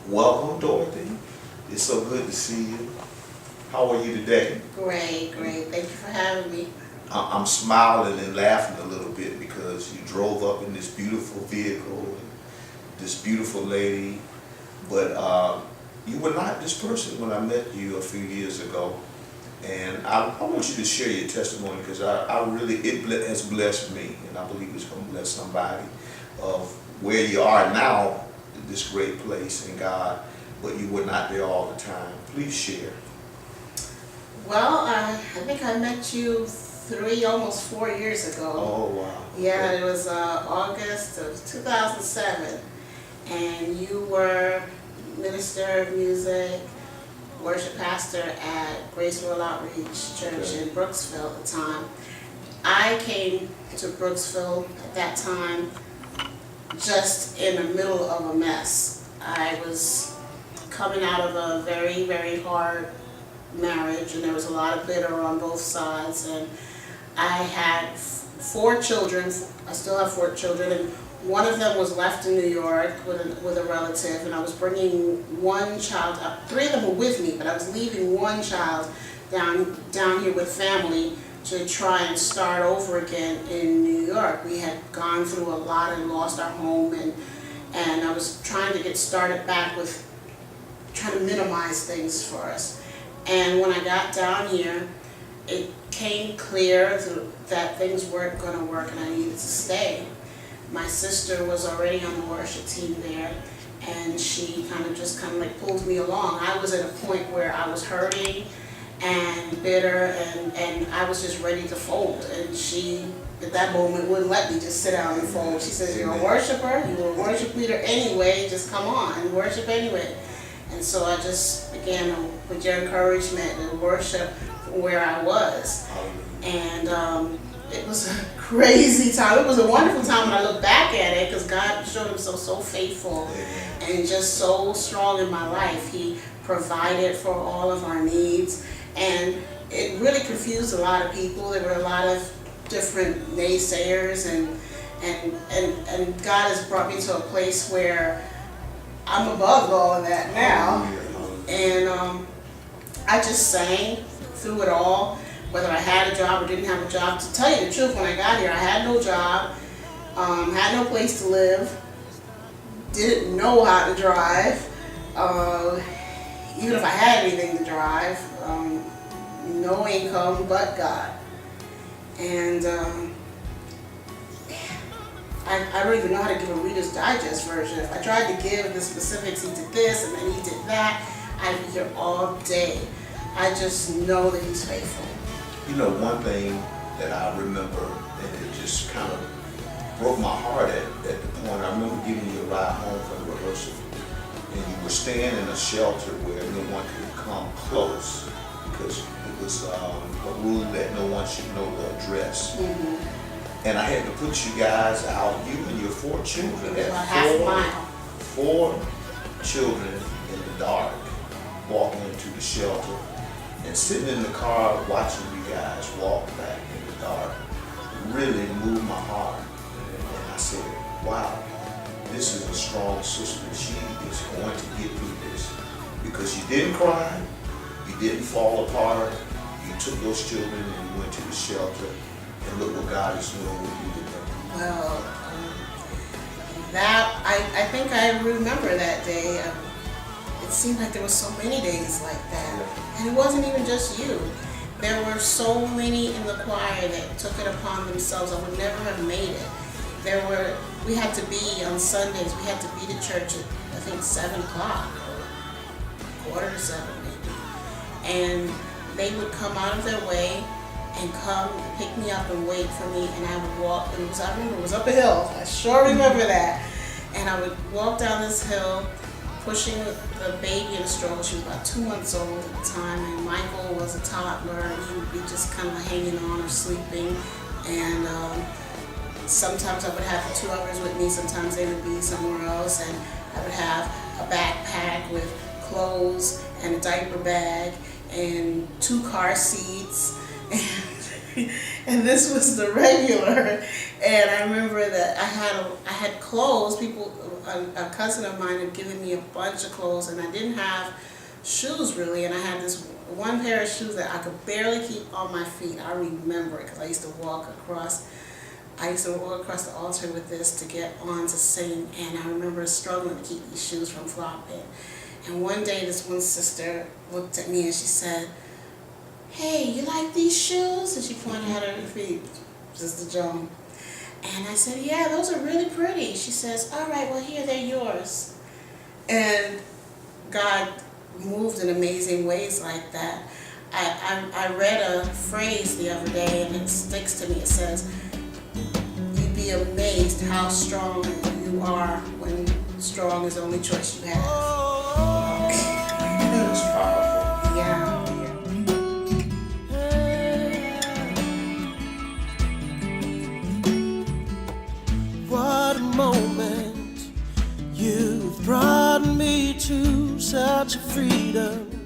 Welcome, Dorothy. It's so good to see you. How are you today? Great, great. Thank you for having me. I'm smiling and laughing a little bit because you drove up in this beautiful vehicle, and this beautiful lady, but you were not this person when I met you a few years ago. And I want you to share your testimony because I really, has blessed me, and I believe it's going to bless somebody of where you are now, this great place in God, but you were not there all the time. Please share. Well, I think I met you almost 4 years ago. Oh, wow. Yeah, it was August of 2007, and you were minister of music, worship pastor at Grace World Outreach Church in Brooksville at the time. I came to Brooksville at that time just in the middle of a mess. I was coming out of a very, very hard marriage, and there was a lot of bitter on both sides, and I had 4 children. I still have 4 children, and one of them was left in New York with a relative, and I was bringing one child up. 3 of them were with me, but I was leaving one child down here with family to try and start over again in New York. We had gone through a lot and lost our home, and I was trying to get started back with trying to minimize things for us. And when I got down here, it came clear that things weren't going to work and I needed to stay. My sister was already on the worship team there, and she kind of like pulled me along. I was at a point where I was hurting and bitter, and I was just ready to fold. And she, at that moment, wouldn't let me just sit down and fold. She says, "You're a worshiper, you were a worship leader anyway, just come on and worship anyway." And so I just began with your encouragement and worship where I was. And it was a crazy time. It was a wonderful time when I look back at it, because God showed himself so faithful and just so strong in my life. He provided for all of our needs, and it really confused a lot of people. There were a lot of different naysayers, and God has brought me to a place where I'm above all of that now. And I just sang through it all, whether I had a job or didn't have a job. To tell you the truth, when I got here, I had no job, had no place to live, didn't know how to drive, even if I had anything to drive, no income but God. And I don't even know how to give a Reader's Digest version. If I tried to give the specifics, he did this and then he did that, I'd be here all day. I just know that he's faithful. You know, one thing that I remember, and it just kind of broke my heart at the point, I remember giving you a ride home from rehearsal, and you were staying in a shelter where no one could come close because it was a rule that no one should know the address. And I had to put you guys out, you and your 4 children, had 4 children in the dark, walking into the shelter, and sitting in the car watching you guys walk back in the dark really moved my heart. And I said, wow, this is a strong sister. She is going to get through this. Because you didn't cry, you didn't fall apart, you took those children and you went to the shelter, and look what God is doing with you today. Well, I think I remember that day. It seemed like there were so many days like that. And it wasn't even just you. There were so many in the choir that took it upon themselves. I would never have made it. We had to be on Sundays, we had to be to church at, I think, 7 o'clock or 6:45 maybe. And they would come out of their way and come pick me up and wait for me, and I would walk. I remember it was up a hill. I sure remember that. And I would walk down this hill, pushing the baby in a stroller. She was about 2 months old at the time, and Michael was a toddler, and he would be just kind of hanging on or sleeping. And sometimes I would have the 2 others with me, sometimes they would be somewhere else, and I would have a backpack with clothes and a diaper bag and 2 car seats. and this was the regular. And I remember that I had clothes. A cousin of mine had given me a bunch of clothes, and I didn't have shoes really. And I had this one pair of shoes that I could barely keep on my feet. I remember it because I used to walk across the altar with this to get on to sing, and I remember struggling to keep these shoes from flopping. And one day this one sister looked at me and she said, "Hey, you like these shoes?" And she pointed at her feet, Sister Joan. And I said, "Yeah, those are really pretty." She says, "All right, well here, they're yours." And God moved in amazing ways like that. I read a phrase the other day and it sticks to me. It says, "You'd be amazed how strong you are when strong is the only choice you have." That's powerful. Yeah. What a moment, you've brought me to such a freedom.